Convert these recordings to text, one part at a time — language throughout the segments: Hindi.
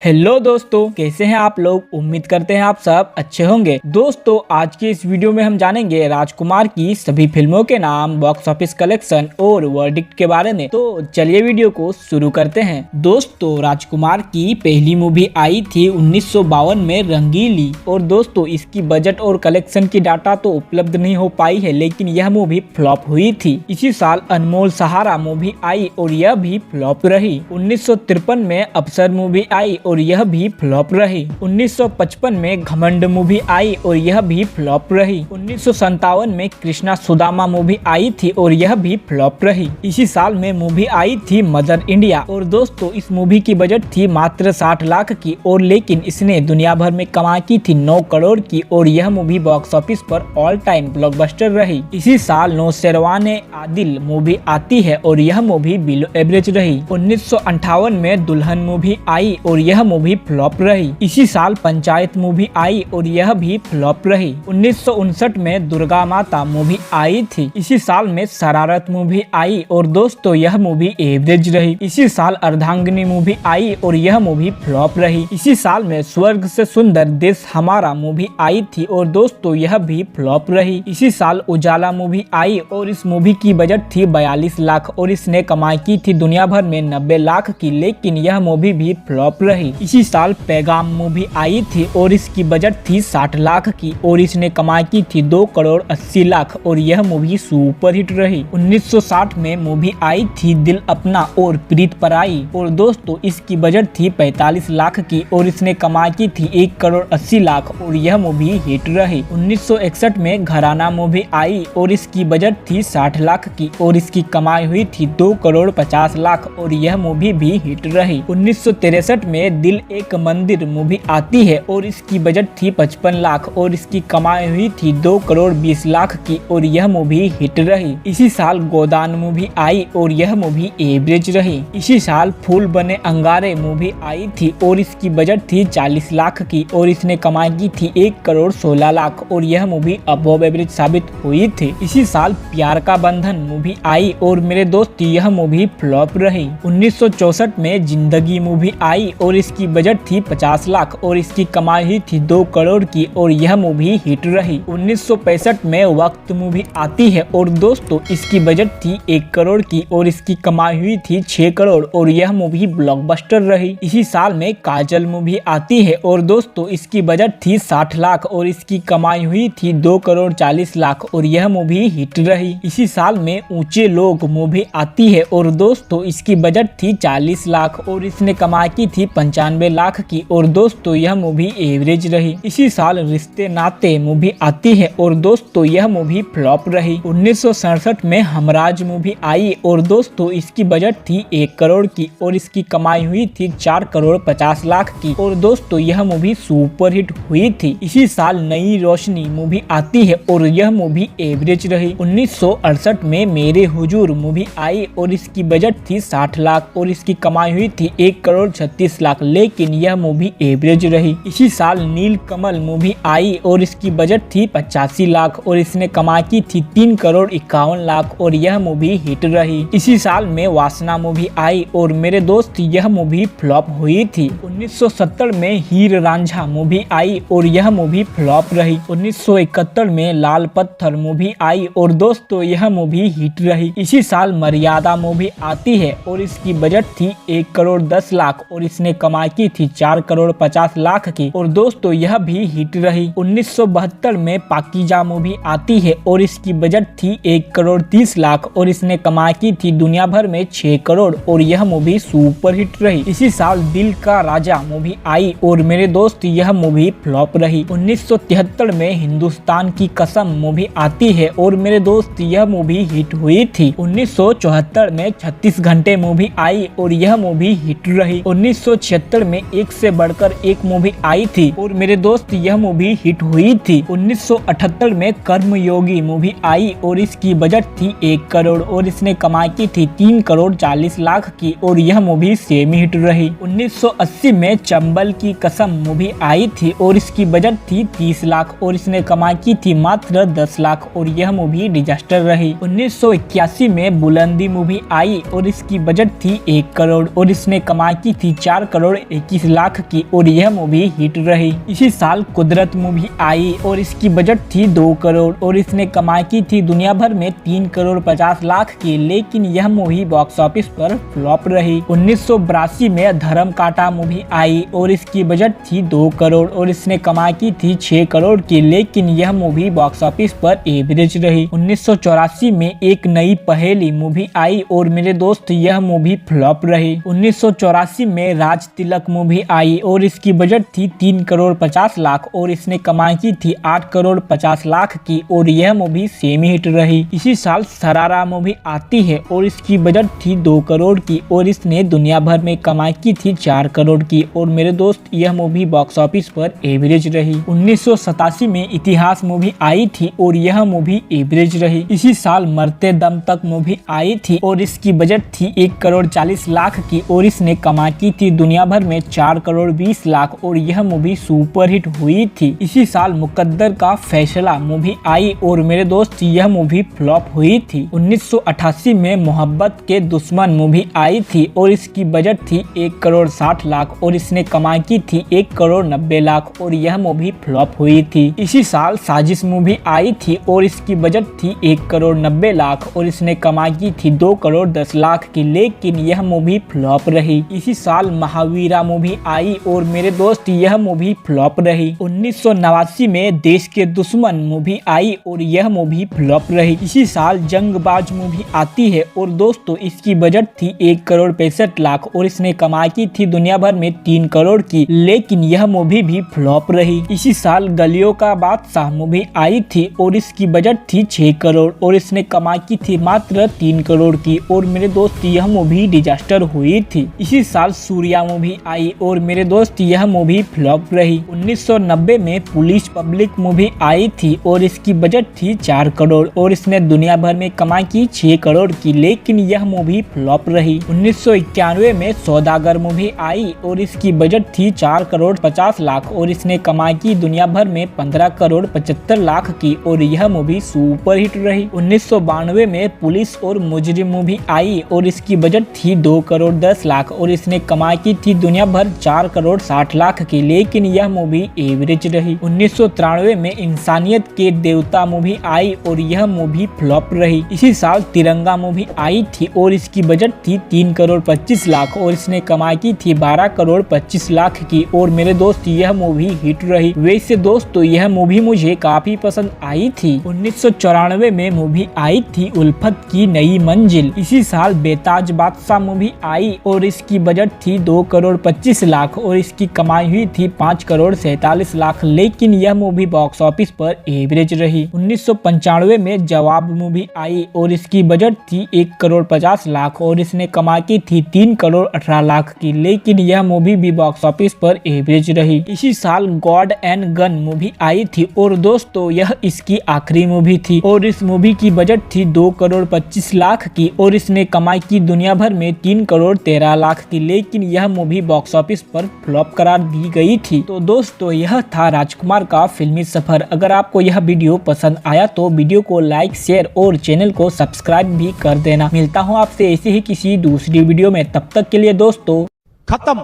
हेलो दोस्तों, कैसे हैं आप लोग। उम्मीद करते हैं आप सब अच्छे होंगे। दोस्तों, आज के इस वीडियो में हम जानेंगे राजकुमार की सभी फिल्मों के नाम, बॉक्स ऑफिस कलेक्शन और वर्डिक्ट के बारे में। तो चलिए वीडियो को शुरू करते हैं। दोस्तों, राजकुमार की पहली मूवी आई थी 1952 में, रंगीली। और दोस्तों, इसकी बजट और कलेक्शन की डाटा तो उपलब्ध नहीं हो पाई है, लेकिन यह मूवी फ्लॉप हुई थी। इसी साल अनमोल सहारा मूवी आई और यह भी फ्लॉप रही। 1953 में अफसर मूवी आई और यह भी फ्लॉप रही। 1955 में घमंड मूवी आई और यह भी फ्लॉप रही। 1957 में कृष्णा सुदामा मूवी आई थी और यह भी फ्लॉप रही। इसी साल में मूवी आई थी मदर इंडिया। और दोस्तों, इस मूवी की बजट थी मात्र 60 लाख की, और लेकिन इसने दुनिया भर में कमाई की थी 9 करोड़ की, और यह मूवी बॉक्स ऑफिस पर ऑल टाइम ब्लॉकबस्टर रही। इसी साल नौशेरवाने आदिल मूवी आती है और यह मूवी बिलो एवरेज रही। 1958 में दुल्हन मूवी आई और यह मूवी फ्लॉप रही। इसी साल पंचायत मूवी आई और यह भी फ्लॉप रही। 1959 में दुर्गा माता मूवी आई थी। इसी साल में शरारत मूवी आई और दोस्तों, यह मूवी एवरेज रही। इसी साल अर्धांगिनी मूवी आई और यह मूवी फ्लॉप रही। इसी साल में स्वर्ग से सुंदर देश हमारा मूवी आई थी और दोस्तों, यह भी फ्लॉप रही। इसी साल उजाला मूवी आई और इस मूवी की बजट थी 42 लाख और इसने कमाई की थी दुनिया भर में 90 लाख की, लेकिन यह मूवी भी फ्लॉप रही। इसी साल पैगाम मूवी आई थी और इसकी बजट थी 60 लाख की और इसने कमाई की थी 2 करोड़ 80 लाख और यह मूवी सुपर हिट रही। 1960 में मूवी आई थी दिल अपना और प्रीत पराई और दोस्तों, इसकी बजट थी 45 लाख की और इसने कमाई की थी 1 करोड़ 80 लाख और यह मूवी हिट रही। 1961 में घराना मूवी आई और इसकी बजट थी 60 लाख की और इसकी कमाई हुई थी 2 करोड़ 50 लाख और यह मूवी भी हिट रही। 1963 में दिल एक मंदिर मूवी आती है और इसकी बजट थी 55 लाख और इसकी कमाई हुई थी 2 करोड़ 20 लाख की और यह मूवी हिट रही। इसी साल गोदान मूवी आई और यह मूवी एवरेज रही। इसी साल फूल बने अंगारे मूवी आई थी और इसकी बजट थी 40 लाख की और इसने कमाई की थी 1 करोड़ 16 लाख और यह मूवी अबव एवरेज साबित हुई थी। इसी साल प्यार का बंधन मूवी आई और मेरे दोस्त, यह मूवी फ्लॉप रही। 1964 में जिंदगी मूवी आई और इसकी बजट थी 50 लाख और इसकी कमाई हुई थी 2 करोड़ की और यह मूवी हिट रही। 1965 में वक्त मूवी आती है और दोस्तों, इसकी बजट थी 1 करोड़ की और इसकी कमाई हुई थी 6 करोड़ और यह मूवी ब्लॉकबस्टर रही। इसी साल में काजल मूवी आती है और दोस्तों, इसकी बजट थी 60 लाख और इसकी कमाई हुई थी 2 करोड़ 40 लाख और यह मूवी हिट रही। इसी साल में ऊंचे लोग मूवी आती है और दोस्तों, इसकी बजट थी 40 लाख और इसने कमाई की थी 95 लाख की और दोस्तों, यह मूवी एवरेज रही। इसी साल रिश्ते नाते मूवी आती है और दोस्तों, यह मूवी फ्लॉप रही। 1967 में हमराज मूवी आई और दोस्तों, इसकी बजट थी 1 करोड़ की और इसकी कमाई हुई थी 4 करोड़ 50 लाख की और दोस्तों, यह मूवी सुपर हिट हुई थी। इसी साल नई रोशनी मूवी आती है और यह मूवी एवरेज रही। 1968 में मेरे हुजूर मूवी आई और इसकी बजट थी 60 लाख और इसकी कमाई हुई थी 1 करोड़ 36 लाख, लेकिन यह मूवी एवरेज रही। इसी साल नील कमल मूवी आई और इसकी बजट थी 85 लाख और इसने कमाई की थी 3 करोड़ 51 लाख और यह मूवी हिट रही। इसी साल में वासना मूवी आई और मेरे दोस्त, यह मूवी फ्लॉप हुई थी। 1970 में हीर रांझा मूवी आई और यह मूवी फ्लॉप रही। 1971 में लाल पत्थर मूवी आई और दोस्तों, यह मूवी हिट रही। इसी साल मर्यादा मूवी आती है और इसकी बजट थी 1 करोड़ 10 लाख और इसने कमाई की थी 4 करोड़ 50 लाख की और दोस्तों, यह भी हिट रही। 1972 में पाकीजा मूवी आती है और इसकी बजट थी 1 करोड़ 30 लाख और इसने कमाई की थी दुनिया भर में 6 करोड़ और यह मूवी सुपर हिट रही। इसी साल दिल का राजा मूवी आई और मेरे दोस्त, यह मूवी फ्लॉप रही। 1973 में हिंदुस्तान की कसम मूवी आती है और मेरे दोस्त, यह मूवी हिट हुई थी। 1974 में 36 घंटे मूवी आई और यह मूवी हिट रही। 1976 में एक से बढ़कर एक मूवी आई थी और मेरे दोस्त, यह मूवी हिट हुई थी। 1978 में कर्मयोगी मूवी आई और इसकी बजट थी 1 करोड़ और इसने कमाई की थी 3 करोड़ 40 लाख की और यह मूवी सेमी हिट रही। 1980 में चंबल की कसम मूवी आई थी और इसकी बजट थी 30 लाख और इसने कमाई की थी मात्र 10 लाख और यह मूवी डिजास्टर रही। 1981 में बुलंदी मूवी आई और इसकी बजट थी 1 करोड़ और इसने कमाई की थी 4 करोड़ 2,21,00,000 की और यह मूवी हिट रही। इसी साल कुदरत मूवी आई और इसकी बजट थी 2 करोड़ और इसने कमाई की थी दुनिया भर में 3,50,00,000 की, लेकिन यह मूवी बॉक्स ऑफिस पर फ्लॉप रही। 1982 में धर्म कांटा मूवी आई और इसकी बजट थी 2 करोड़ और इसने कमाई की थी 6 करोड़ की, लेकिन यह मूवी बॉक्स ऑफिस पर एवरेज रही। 1984 में एक नई पहेली मूवी आई और मेरे दोस्त यह मूवी फ्लॉप रही। 1984 में राज तिलक मूवी आई और इसकी बजट थी 3,50,00,000 और इसने कमाई की थी 8,50,00,000 की और यह मूवी सेमी हिट रही। इसी साल सरारा मूवी आती है और इसकी बजट थी 2 करोड़ की और इसने दुनिया भर में कमाई की थी 4 करोड़ की और मेरे दोस्त यह मूवी बॉक्स ऑफिस पर एवरेज रही। 1987 में इतिहास मूवी आई थी और यह मूवी एवरेज रही। इसी साल मरते दम तक मूवी आई थी और इसकी बजट थी 1,40,00,000 की और इसने कमाई की थी दुनिया भर में 4,20,00,000 और यह मूवी सुपर हिट हुई थी। इसी साल मुकद्दर का फैसला मूवी आई और मेरे दोस्त यह मूवी फ्लॉप हुई थी। 1988 में मोहब्बत के दुश्मन मूवी आई थी और इसकी बजट थी 1,60,00,000 और इसने कमाई की थी 1,90,00,000 और यह मूवी फ्लॉप हुई थी। इसी साल साजिश मूवी आई थी और इसकी बजट थी 1,90,00,000 और इसने कमाई की थी 2,10,00,000 की, लेकिन यह मूवी फ्लॉप रही। इसी साल महावीरा मूवी आई और मेरे दोस्त यह मूवी फ्लॉप रही। 1989 में देश के दुश्मन मूवी आई और यह मूवी फ्लॉप रही। इसी साल जंगबाज मूवी आती है और दोस्तों इसकी बजट थी 1,65,00,000 और इसने कमाई की थी दुनिया भर में 3 करोड़ की, लेकिन यह मूवी भी फ्लॉप रही। इसी साल गलियों का बादशाह मूवी आई थी और इसकी बजट थी 6 करोड़ और इसने कमाई की थी मात्र 3 करोड़ की और मेरे दोस्त यह मूवी डिजास्टर हुई थी। इसी साल सूर्या मूवी आई और मेरे दोस्त यह मूवी फ्लॉप रही। 1990 में पुलिस पब्लिक मूवी आई थी और इसकी बजट थी 4 करोड़ और इसने दुनिया भर में कमाई की 6 करोड़ की, लेकिन यह मूवी फ्लॉप रही। 1991 में सौदागर मूवी आई और इसकी बजट थी 4,50,00,000 और इसने कमाई की दुनिया भर में 15,75,00,000 की और यह मूवी सुपर हिट रही। 1992 में पुलिस और मुजरिम मूवी आई और इसकी बजट थी 2,10,00,000 और इसने कमाई की थी दुनिया भर 4,60,00,000 की, लेकिन यह मूवी एवरेज रही। 1993 में इंसानियत के देवता मूवी आई और यह मूवी फ्लॉप रही। इसी साल तिरंगा मूवी आई थी और इसकी बजट थी 3,25,00,000 और इसने कमाई की थी 12,25,00,000 की और मेरे दोस्त यह मूवी हिट रही। वैसे दोस्तों यह मूवी मुझे काफी पसंद आई थी। 1994 में मूवी आई थी उल्फत की नई मंजिल। इसी साल बेताज बादशाह मूवी आई और इसकी बजट थी 2,25,00,000 और इसकी कमाई हुई थी 5,47,00,000, लेकिन यह मूवी बॉक्स ऑफिस पर एवरेज रही। 1995 में जवाब मूवी आई और इसकी बजट थी 1,50,00,000 और इसने कमाई की थी 3,18,00,000 की, लेकिन यह मूवी भी बॉक्स ऑफिस पर एवरेज रही। इसी साल गॉड एंड गन मूवी आई थी और दोस्तों यह इसकी आखिरी मूवी थी और इस मूवी की बजट थी 2,25,00,000 की और इसने कमाई की दुनिया भर में 3,13,00,000 की, लेकिन यह मूवी बॉक्स ऑफिस पर फ्लॉप करार दी गई थी। तो दोस्तों यह था राजकुमार का फिल्मी सफर। अगर आपको यह वीडियो पसंद आया तो वीडियो को लाइक, शेयर और चैनल को सब्सक्राइब भी कर देना। मिलता हूँ आपसे ऐसे ही किसी दूसरी वीडियो में, तब तक के लिए दोस्तों खत्म।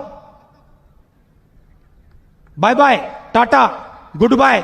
Bye bye, ta ta, good bye.